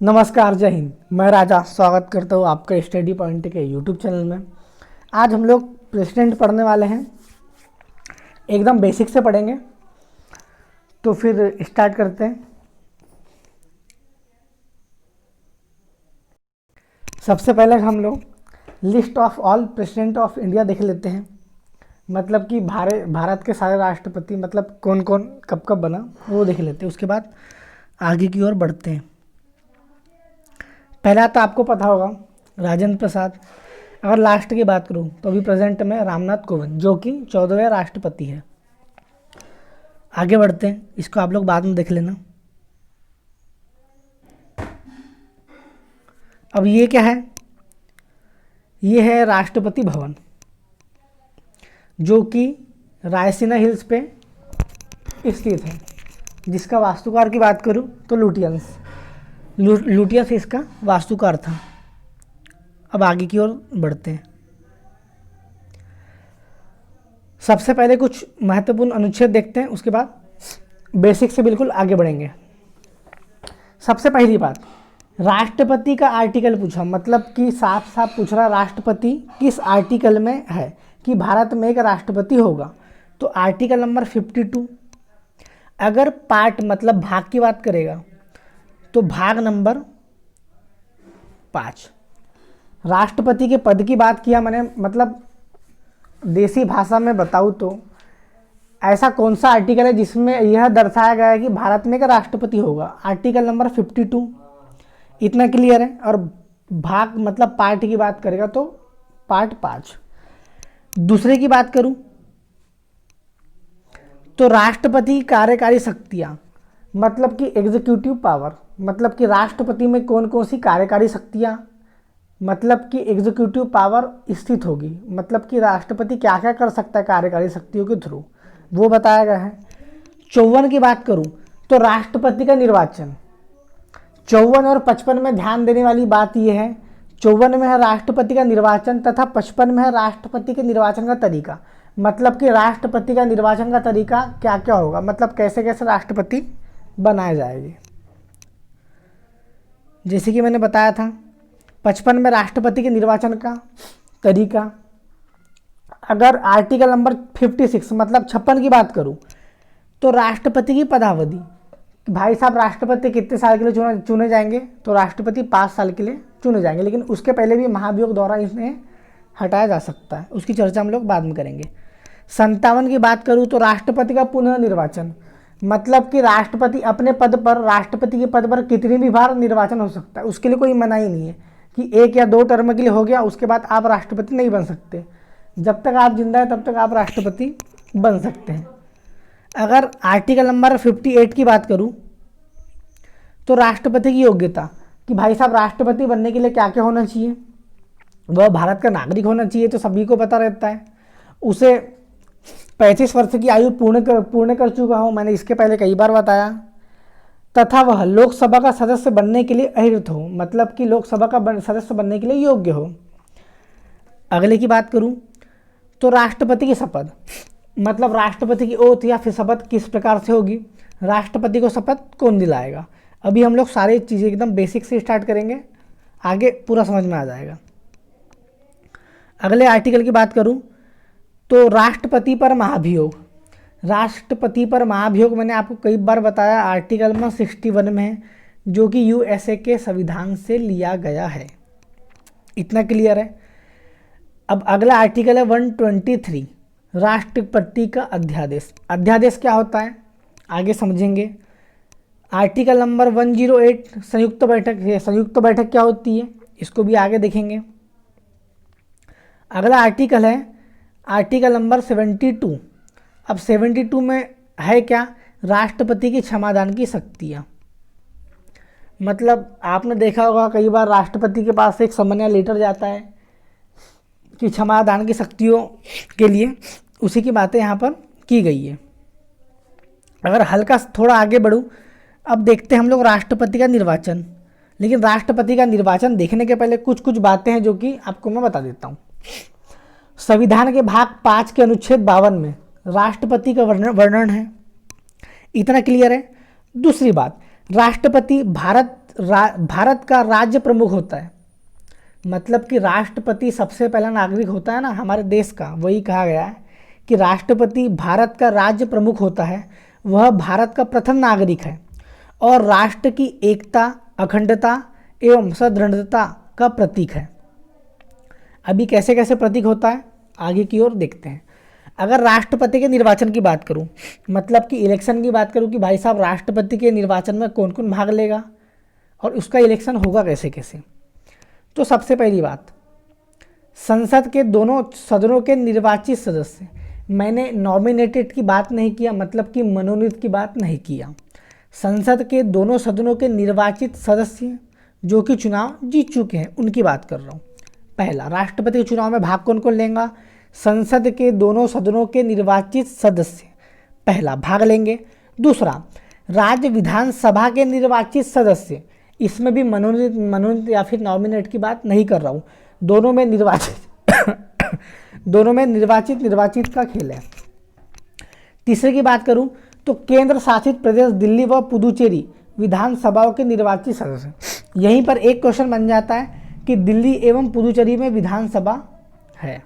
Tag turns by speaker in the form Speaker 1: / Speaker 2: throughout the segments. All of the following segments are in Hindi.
Speaker 1: नमस्कार, जय हिंद। मैं राजा स्वागत करता हूँ आपका स्टडी पॉइंट के यूट्यूब चैनल में। आज हम लोग प्रेसिडेंट पढ़ने वाले हैं, एकदम बेसिक से पढ़ेंगे। तो फिर स्टार्ट करते हैं। सबसे पहले हम लोग list of all president of India देख लेते हैं। मतलब कि भारत के सारे राष्ट्रपति मतलब कौन कौन कब कब बना वो देख लेते हैं। उसके बाद आगे की ओर बढ़ते हैं। पहला तो आपको पता होगा राजेंद्र प्रसाद। अगर लास्ट की बात करूं तो अभी प्रेजेंट में रामनाथ कोविंद, जो कि 14वें राष्ट्रपति है। आगे बढ़ते हैं, इसको आप लोग बाद में देख लेना। अब ये क्या है? ये है राष्ट्रपति भवन, जो कि रायसीना हिल्स पे स्थित है, जिसका वास्तुकार की बात करूं तो लुटियंस इसका वास्तुकार था। अब आगे की ओर बढ़ते हैं। सबसे पहले कुछ महत्वपूर्ण अनुच्छेद देखते हैं, उसके बाद बेसिक से बिल्कुल आगे बढ़ेंगे। सबसे पहली बात, राष्ट्रपति का आर्टिकल पूछा, मतलब कि साफ साफ पूछ रहा राष्ट्रपति किस आर्टिकल में है कि भारत में एक राष्ट्रपति होगा। तो आर्टिकल नंबर 52। अगर पार्ट मतलब भाग की बात करेगा तो भाग नंबर 5। राष्ट्रपति के पद की बात किया मैंने, मतलब देसी भाषा में बताऊँ तो ऐसा कौन सा आर्टिकल है जिसमें यह दर्शाया गया है कि भारत में एक राष्ट्रपति होगा? Article number 52। इतना क्लियर है। और भाग मतलब पार्ट की बात करेगा तो पार्ट 5। दूसरे की बात करूं तो राष्ट्रपति की कार्यकारी शक्तियां, मतलब कि एग्जीक्यूटिव पावर, मतलब कि राष्ट्रपति में कौन कौन सी कार्यकारी शक्तियां, मतलब कि एग्जीक्यूटिव पावर स्थित होगी, मतलब कि राष्ट्रपति क्या क्या कर सकता है कार्यकारी शक्तियों के थ्रू, वो बताया गया है। 54 की बात करूं तो राष्ट्रपति का निर्वाचन। 54 और 55 में ध्यान देने वाली बात यह है, 54 में है राष्ट्रपति का निर्वाचन तथा 55 में है राष्ट्रपति के निर्वाचन का तरीका। मतलब कि राष्ट्रपति का निर्वाचन का तरीका क्या क्या होगा, मतलब कैसे कैसे राष्ट्रपति बनाए जाएंगे। जैसे कि मैंने बताया था 55 में राष्ट्रपति के निर्वाचन का तरीका। अगर आर्टिकल नंबर 56 मतलब 56 की बात करूं तो राष्ट्रपति की पदावधि, भाई साहब राष्ट्रपति कितने साल के लिए चुने जाएंगे? तो राष्ट्रपति 5 साल के लिए चुने जाएंगे, लेकिन उसके पहले भी महाभियोग द्वारा इन्हें हटाया जा सकता है। उसकी चर्चा हम लोग बाद में करेंगे। 57 की बात करूं तो राष्ट्रपति का पुनर्निर्वाचन, मतलब कि राष्ट्रपति अपने पद पर, राष्ट्रपति के पद पर कितनी भी बार निर्वाचन हो सकता है। उसके लिए कोई मनाही नहीं है कि 1 या 2 टर्म के लिए हो गया, उसके बाद आप राष्ट्रपति नहीं बन सकते। जब तक आप जिंदा है तब तक आप राष्ट्रपति बन सकते हैं। अगर आर्टिकल नंबर 58 की बात करूं तो राष्ट्रपति की योग्यता, कि भाई साहब राष्ट्रपति बनने के लिए क्या क्या होना चाहिए। वह भारत का नागरिक होना चाहिए, तो सभी को पता रहता है। उसे 35 वर्ष की आयु पूर्ण कर चुका हो, मैंने इसके पहले कई बार बताया। तथा वह लोकसभा का सदस्य बनने के लिए अहर्त हो, मतलब कि लोकसभा का सदस्य बनने के लिए योग्य हो। अगले की बात करूं तो राष्ट्रपति की शपथ, मतलब राष्ट्रपति की ओथ या फिर शपथ किस प्रकार से होगी, राष्ट्रपति को शपथ कौन दिलाएगा। अभी हम लोग सारी चीज़ें एकदम बेसिक से स्टार्ट करेंगे, आगे पूरा समझ में आ जाएगा। अगले आर्टिकल की बात करूं तो राष्ट्रपति पर महाभियोग। राष्ट्रपति पर महाभियोग मैंने आपको कई बार बताया, आर्टिकल में 61 में है, जो कि यूएसए के संविधान से लिया गया है। इतना क्लियर है। अब अगला आर्टिकल है 123, राष्ट्रपति का अध्यादेश। अध्यादेश क्या होता है आगे समझेंगे। आर्टिकल नंबर 108, संयुक्त बैठक है। संयुक्त बैठक क्या होती है इसको भी आगे देखेंगे। अगला आर्टिकल है आर्टिकल नंबर 72। अब 72 में है क्या, राष्ट्रपति की क्षमादान की शक्तियाँ। मतलब आपने देखा होगा कई बार राष्ट्रपति के पास एक समन या लेटर जाता है कि क्षमादान की शक्तियों के लिए, उसी की बातें यहाँ पर की गई है। अगर हल्का थोड़ा आगे बढ़ूँ, अब देखते हैं हम लोग राष्ट्रपति का निर्वाचन। लेकिन राष्ट्रपति का निर्वाचन देखने के पहले कुछ कुछ बातें हैं जो कि आपको मैं बता देता हूँ। संविधान के भाग 5 के अनुच्छेद 52 में राष्ट्रपति का वर्णन है। इतना क्लियर है। दूसरी बात, राष्ट्रपति भारत भारत का राज्य प्रमुख होता है, मतलब कि राष्ट्रपति सबसे पहला नागरिक होता है ना हमारे देश का, वही कहा गया है कि राष्ट्रपति भारत का राज्य प्रमुख होता है, वह भारत का प्रथम नागरिक है और राष्ट्र की एकता, अखंडता एवं सुदृढ़ता का प्रतीक है। अभी कैसे कैसे प्रतीक होता है आगे की ओर देखते हैं। अगर राष्ट्रपति के निर्वाचन की बात करूं, मतलब कि इलेक्शन की बात करूं कि भाई साहब राष्ट्रपति के निर्वाचन में कौन कौन भाग लेगा और उसका इलेक्शन होगा कैसे कैसे, तो सबसे पहली बात, संसद के दोनों सदनों के निर्वाचित सदस्य, मैंने नॉमिनेटेड की बात नहीं किया, मतलब कि मनोनीत की बात नहीं किया, संसद के दोनों सदनों के निर्वाचित सदस्य जो कि चुनाव जीत चुके हैं उनकी बात कर रहा हूँ। पहला, राष्ट्रपति के चुनाव में भाग कौन कौन लेगा, संसद के दोनों सदनों के निर्वाचित सदस्य पहला भाग लेंगे। दूसरा, राज्य विधानसभा के निर्वाचित सदस्य, इसमें भी मनोनीत या फिर नॉमिनेट की बात नहीं कर रहा हूँ, दोनों में निर्वाचित का खेल है। तीसरे की बात करूं तो केंद्र शासित प्रदेश दिल्ली व पुदुचेरी विधानसभाओं के निर्वाचित सदस्य। यहीं पर एक क्वेश्चन बन जाता है कि दिल्ली एवं पुदुचेरी में विधानसभा है।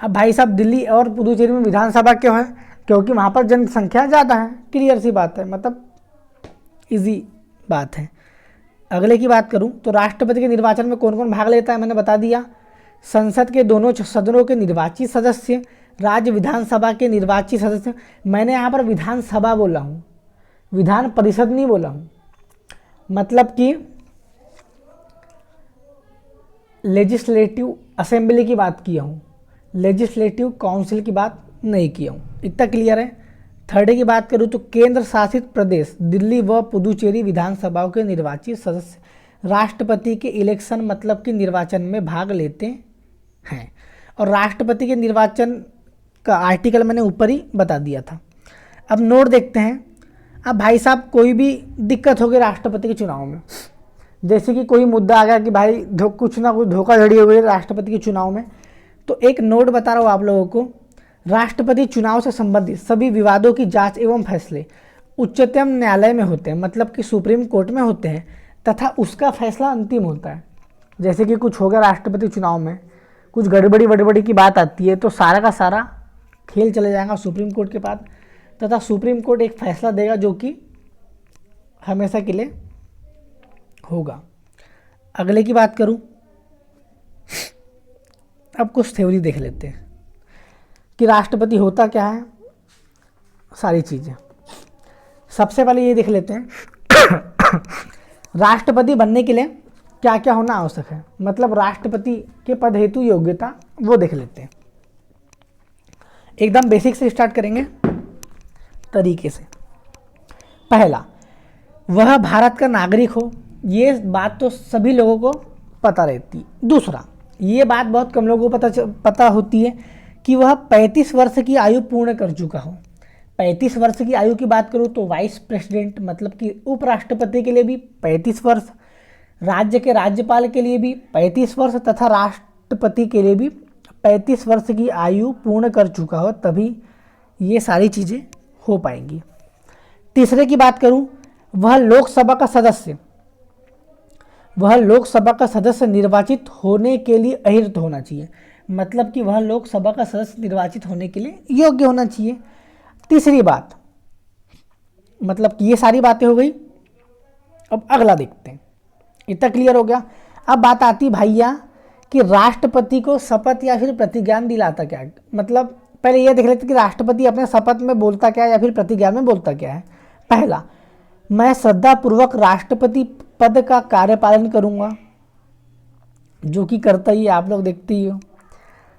Speaker 1: अब भाई साहब दिल्ली और पुदुचेरी में विधानसभा क्यों है, क्योंकि वहाँ पर जनसंख्या ज़्यादा है, क्लियर सी बात है, मतलब इजी बात है। अगले की बात करूं तो राष्ट्रपति के निर्वाचन में कौन कौन भाग लेता है, मैंने बता दिया, संसद के दोनों सदनों के निर्वाचित सदस्य, राज्य विधानसभा के निर्वाचित सदस्य, मैंने यहाँ पर विधानसभा बोला हूँ, विधान परिषद नहीं बोला हूँ, मतलब कि लेजिस्लेटिव असेंबली की बात किया हूँ, लेजिस्लेटिव काउंसिल की बात नहीं किया हूँ, इतना क्लियर है। थर्ड की बात करूँ तो केंद्र शासित प्रदेश दिल्ली व पुदुचेरी विधानसभाओं के निर्वाचित सदस्य राष्ट्रपति के इलेक्शन मतलब कि निर्वाचन में भाग लेते हैं, और राष्ट्रपति के निर्वाचन का आर्टिकल मैंने ऊपर ही बता दिया था। अब नोट देखते हैं। अब भाई साहब कोई भी दिक्कत होगी राष्ट्रपति के चुनाव में, जैसे कि कोई मुद्दा आ गया कि भाई कुछ ना कुछ धोखाधड़ी हो गई राष्ट्रपति के चुनाव में, तो एक नोट बता रहा हूँ आप लोगों को, राष्ट्रपति चुनाव से संबंधित सभी विवादों की जांच एवं फैसले उच्चतम न्यायालय में होते हैं, मतलब कि सुप्रीम कोर्ट में होते हैं, तथा उसका फैसला अंतिम होता है। जैसे कि कुछ हो गया राष्ट्रपति चुनाव में, कुछ गड़बड़ी वड़बड़ी की बात आती है, तो सारा का सारा खेल चले जाएगा सुप्रीम कोर्ट के पास, तथा सुप्रीम कोर्ट एक फैसला देगा जो कि हमेशा के लिए होगा। अगले की बात करूं, अब कुछ थ्योरी देख लेते हैं कि राष्ट्रपति होता क्या है, सारी चीज़ें। सबसे पहले ये देख लेते हैं राष्ट्रपति बनने के लिए क्या क्या होना आवश्यक है, मतलब राष्ट्रपति के पद हेतु योग्यता, वो देख लेते हैं। एकदम बेसिक से स्टार्ट करेंगे तरीके से। पहला, वह भारत का नागरिक हो, ये बात तो सभी लोगों को पता रहती है। दूसरा, ये बात बहुत कम लोगों को पता होती है कि वह 35 वर्ष की आयु पूर्ण कर चुका हो। 35 वर्ष की आयु की बात करूँ तो वाइस प्रेसिडेंट मतलब कि उपराष्ट्रपति के लिए भी 35 वर्ष, राज्य के राज्यपाल के लिए भी 35 वर्ष तथा राष्ट्रपति के लिए भी 35 वर्ष की आयु पूर्ण कर चुका हो, तभी ये सारी चीज़ें हो पाएंगी। तीसरे की बात करूं, वह लोकसभा का सदस्य निर्वाचित होने के लिए अहिर्त होना चाहिए, मतलब कि वह लोकसभा का सदस्य निर्वाचित होने के लिए योग्य होना चाहिए। तीसरी बात, मतलब कि ये सारी बातें हो गई। अब अगला देखते हैं, इतना क्लियर हो गया। अब बात आती भैया कि राष्ट्रपति को शपथ या फिर प्रतिज्ञान दिलाता क्या है, मतलब पहले ये देख लेते कि राष्ट्रपति अपने शपथ में बोलता क्या है या फिर प्रतिज्ञान में बोलता क्या है। पहला, मैं श्रद्धापूर्वक राष्ट्रपति पद का कार्यपालन करूंगा, जो कि करता ही आप लोग देखते ही हो।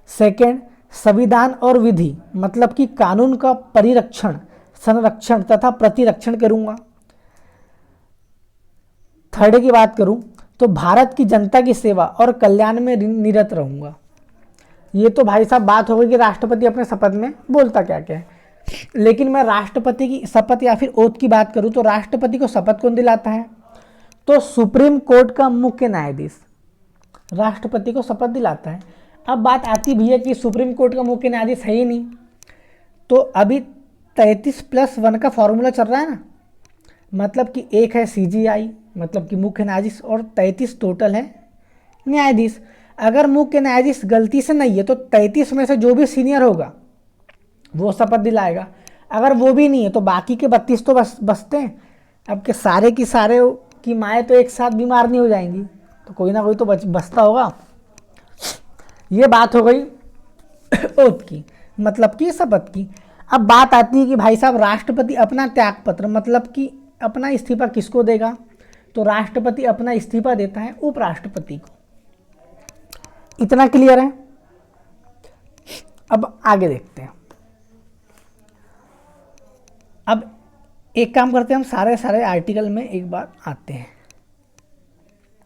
Speaker 1: सेकंड, संविधान और विधि मतलब कि कानून का परिरक्षण, संरक्षण तथा प्रतिरक्षण करूंगा। थर्ड की बात करूं तो भारत की जनता की सेवा और कल्याण में निरत रहूंगा। ये तो भाई साहब बात हो गई कि राष्ट्रपति अपने शपथ में बोलता क्या क्या है, लेकिन मैं राष्ट्रपति की शपथ या फिर ओथ की बात करूं तो राष्ट्रपति को शपथ कौन दिलाता है, तो सुप्रीम कोर्ट का मुख्य न्यायाधीश राष्ट्रपति को शपथ दिलाता है। अब बात आती भैया कि सुप्रीम कोर्ट का मुख्य न्यायाधीश है ही नहीं, तो अभी 33+1 का फॉर्मूला चल रहा है ना, मतलब कि एक है सीजीआई मतलब कि मुख्य न्यायाधीश और 33 टोटल है न्यायाधीश। अगर मुख्य न्यायाधीश गलती से नहीं है तो 33 में से जो भी सीनियर होगा वो शपथ दिलाएगा। अगर वो भी नहीं है तो बाकी के 32 तो बचते हैं। अब के सारे की सारे की माएँ तो एक साथ बीमार नहीं हो जाएंगी, तो कोई ना कोई तो बचता होगा। ये बात हो गई ओथ की मतलब कि शपथ की। अब बात आती है कि भाई साहब राष्ट्रपति अपना त्यागपत्र मतलब कि अपना इस्तीफा किसको देगा, तो राष्ट्रपति अपना इस्तीफा देता है उपराष्ट्रपति को। इतना क्लियर है। अब आगे देखते हैं। अब एक काम करते हैं, हम सारे आर्टिकल में एक बार आते हैं,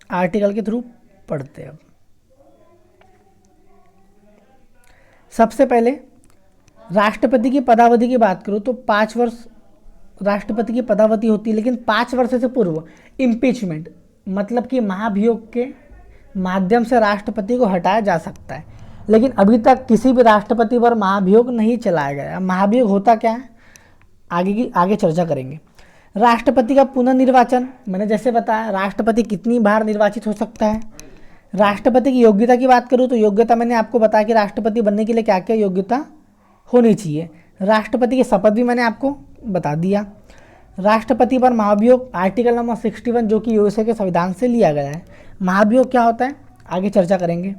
Speaker 1: आर्टिकल के थ्रू पढ़ते हैं। अब सबसे पहले राष्ट्रपति की पदावधि की बात करूँ तो 5 वर्ष राष्ट्रपति की पदावधि होती है, लेकिन 5 वर्ष से पूर्व इम्पीचमेंट मतलब कि महाभियोग के माध्यम से राष्ट्रपति को हटाया जा सकता है। लेकिन अभी तक किसी भी राष्ट्रपति पर महाभियोग नहीं चलाया गया। महाभियोग होता क्या है आगे चर्चा करेंगे। राष्ट्रपति का पुनर्निर्वाचन, मैंने जैसे बताया राष्ट्रपति कितनी बार निर्वाचित हो सकता है। राष्ट्रपति की योग्यता की बात करूँ तो योग्यता मैंने आपको बताया कि राष्ट्रपति बनने के लिए क्या क्या योग्यता होनी चाहिए। राष्ट्रपति की शपथ भी मैंने आपको बता दिया। राष्ट्रपति पर महाभियोग आर्टिकल नंबर 61 जो कि यूएसए के संविधान से लिया गया है। महाभियोग क्या होता है आगे चर्चा करेंगे।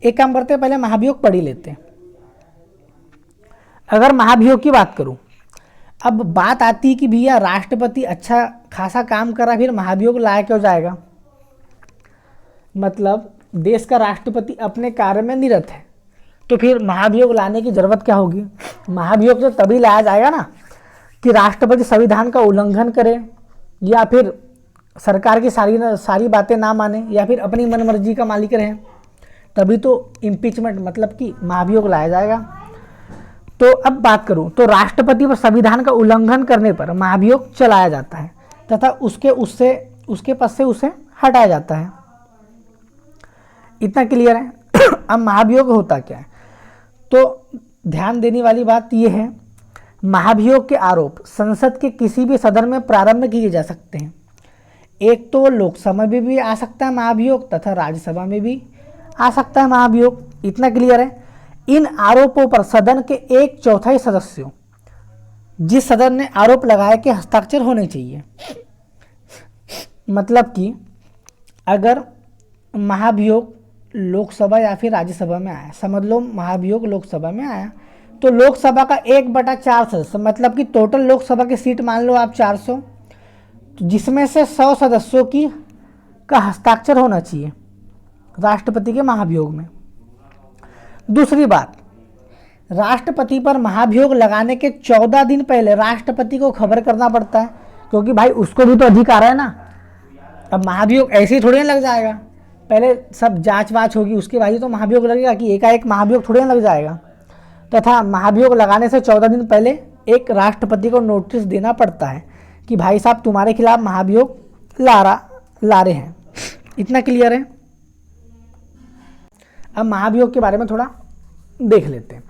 Speaker 1: एक काम करते हैं, पहले महाभियोग पढ़ ही लेते हैं। अगर महाभियोग की बात करूं, अब बात आती है कि भैया राष्ट्रपति अच्छा खासा काम कर रहा है फिर महाभियोग लाया क्यों जाएगा। मतलब देश का राष्ट्रपति अपने कार्य में निरत है तो फिर महाभियोग लाने की जरूरत क्या होगी। महाभियोग तो तभी लाया जाएगा ना कि राष्ट्रपति संविधान का उल्लंघन करे या फिर सरकार की सारी बातें ना माने या फिर अपनी मनमर्जी का मालिक रहे, तभी तो इम्पीचमेंट मतलब कि महाभियोग लाया जाएगा। तो अब बात करूं तो राष्ट्रपति पर संविधान का उल्लंघन करने पर महाभियोग चलाया जाता है तथा उसके पद से उसे हटाया जाता है। इतना क्लियर है। अब महाभियोग होता क्या है, तो ध्यान देने वाली बात यह है महाभियोग के आरोप संसद के किसी भी सदन में प्रारंभ किए जा सकते हैं। एक तो लोकसभा में भी आ सकता है महाभियोग तथा राज्यसभा में भी आ सकता है महाभियोग। इतना क्लियर है। इन आरोपों पर सदन के 1/4 सदस्यों जिस सदन ने आरोप लगाया के हस्ताक्षर होने चाहिए। मतलब कि अगर महाभियोग लोकसभा या फिर राज्यसभा में आया, समझ लो महाभियोग लोकसभा में आया तो लोकसभा का 1/4 सदस्य मतलब कि टोटल लोकसभा की सीट मान लो आप 400, तो जिसमें से 100 सदस्यों का हस्ताक्षर होना चाहिए राष्ट्रपति के महाभियोग में। दूसरी बात, राष्ट्रपति पर महाभियोग लगाने के 14 दिन पहले राष्ट्रपति को खबर करना पड़ता है, क्योंकि भाई उसको भी तो अधिकार है ना। अब महाभियोग ऐसे ही थोड़ी ना लग जाएगा, पहले सब जांच वाच होगी उसके बाद ही तो महाभियोग लगेगा कि एकाएक महाभियोग थोड़ी ना लग जाएगा। तथा महाभियोग लगाने से 14 दिन पहले एक राष्ट्रपति को नोटिस देना पड़ता है कि भाई साहब तुम्हारे खिलाफ महाभियोग ला रहे हैं। इतना क्लियर है। अब महाभियोग के बारे में थोड़ा देख लेते हैं।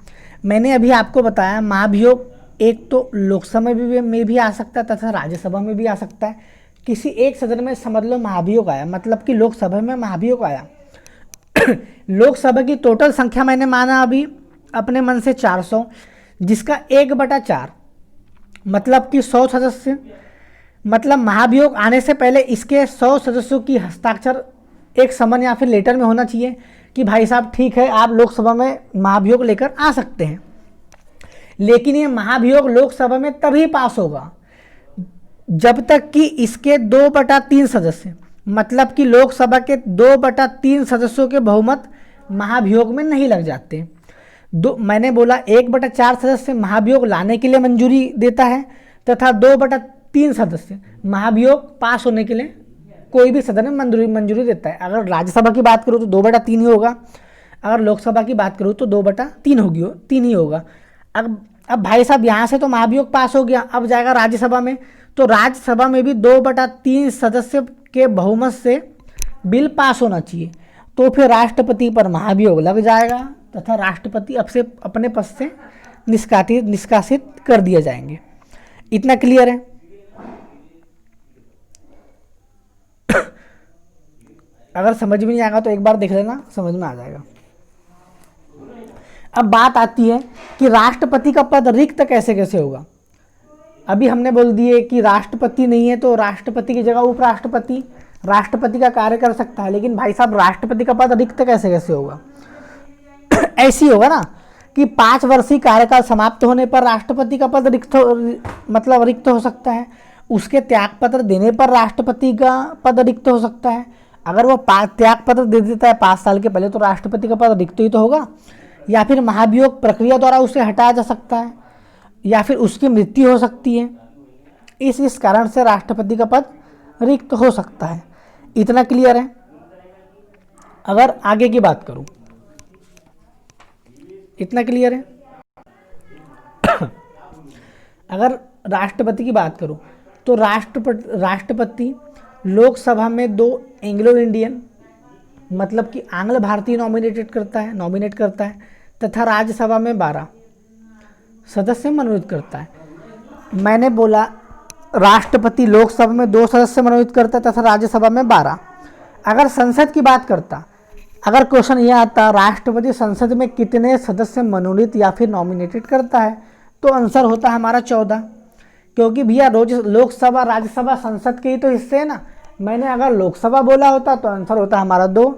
Speaker 1: मैंने अभी आपको बताया महाभियोग एक तो लोकसभा में भी आ सकता है तथा राज्यसभा में भी आ सकता है। किसी एक सदन में समझ लो महाभियोग आया, मतलब कि लोकसभा में महाभियोग आया। लोकसभा की टोटल संख्या मैंने माना अभी अपने मन से 400, जिसका 1/4 मतलब कि 100 सदस्य, मतलब महाभियोग आने से पहले इसके 100 सदस्यों की हस्ताक्षर एक समन या फिर लेटर में होना चाहिए कि भाई साहब ठीक है आप लोकसभा में महाभियोग लेकर आ सकते हैं। लेकिन ये महाभियोग लोकसभा में तभी पास होगा जब तक कि इसके 2/3 सदस्य, मतलब कि लोकसभा के 2/3 सदस्यों के बहुमत महाभियोग में नहीं लग जाते। मैंने बोला 1/4 सदस्य महाभियोग लाने के लिए मंजूरी देता है तथा 2/3 सदस्य महाभियोग पास होने के लिए कोई भी सदन में मंजूरी देता है। अगर राज्यसभा की बात करूँ तो 2/3 ही होगा, अगर लोकसभा की बात करूँ तो 2/3 ही होगा। अब भाई साहब यहाँ से तो महाभियोग पास हो गया, अब जाएगा राज्यसभा में, तो राज्यसभा में भी 2/3 सदस्य के बहुमत से बिल पास होना चाहिए। तो फिर राष्ट्रपति पर महाभियोग लग जाएगा तथा राष्ट्रपति अपने पद से निष्कासित कर दिए जाएंगे। इतना क्लियर है। अगर समझ में नहीं आएगा तो एक बार देख लेना, समझ में आ जाएगा। अब बात आती है कि राष्ट्रपति का पद रिक्त कैसे कैसे होगा। अभी हमने बोल दिए कि राष्ट्रपति नहीं है तो राष्ट्रपति की जगह उपराष्ट्रपति राष्ट्रपति का कार्य कर सकता है, लेकिन भाई साहब राष्ट्रपति का पद रिक्त कैसे कैसे होगा। ऐसी होगा ना कि 5 वर्षीय कार्यकाल समाप्त होने पर राष्ट्रपति का पद रिक्त हो सकता है, उसके त्यागपत्र देने पर राष्ट्रपति का पद रिक्त हो सकता है। अगर वो त्यागपत्र दे देता है 5 साल के पहले तो राष्ट्रपति का पद रिक्त ही तो होगा, या फिर महाभियोग प्रक्रिया द्वारा उसे हटाया जा सकता है, या फिर उसकी मृत्यु हो सकती है। इस कारण से राष्ट्रपति का पद रिक्त हो सकता है। इतना क्लियर है। अगर आगे की बात करूं, इतना क्लियर है। अगर राष्ट्रपति की बात करूं तो राष्ट्रपति लोकसभा में 2 एंग्लो इंडियन मतलब कि आंग्ल भारतीय नॉमिनेट करता है तथा राज्यसभा में 12 सदस्य मनोनीत करता है। मैंने बोला राष्ट्रपति लोकसभा में 2 सदस्य मनोनीत करता है तथा राज्यसभा में 12। अगर संसद की बात करता, अगर क्वेश्चन यह आता राष्ट्रपति संसद में कितने सदस्य मनोनीत या फिर नॉमिनेटेड करता है, तो आंसर होता है हमारा 14, क्योंकि भैया रोज लोकसभा राज्यसभा संसद के ही तो हिस्से है ना। मैंने अगर लोकसभा बोला होता तो आंसर होता हमारा 2,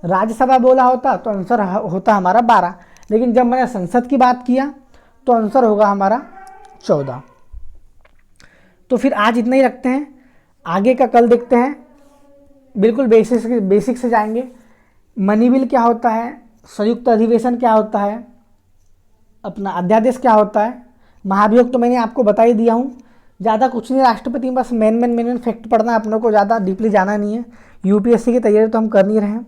Speaker 1: राज्यसभा बोला होता तो आंसर होता हमारा 12, लेकिन जब मैंने संसद की बात किया तो आंसर होगा हमारा 14। तो फिर आज इतना ही रखते हैं, आगे का कल देखते हैं। बिल्कुल बेसिक से जाएंगे। मनी बिल क्या होता है, संयुक्त अधिवेशन क्या होता है, अपना अध्यादेश क्या होता है, महाभियोग तो मैंने आपको बता ही दिया हूँ। ज़्यादा कुछ नहीं, राष्ट्रपति में बस मेन फैक्ट पढ़ना है, अपनों को ज़्यादा डीपली जाना नहीं है। यूपीएससी की तैयारी तो हम कर नहीं रहे हैं।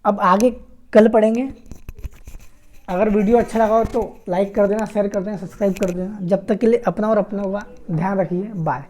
Speaker 1: अब आगे कल पढ़ेंगे। अगर वीडियो अच्छा लगा हो तो लाइक कर देना, शेयर कर देना, सब्सक्राइब कर देना। जब तक के लिए अपना और अपनों का ध्यान रखिए। बाय।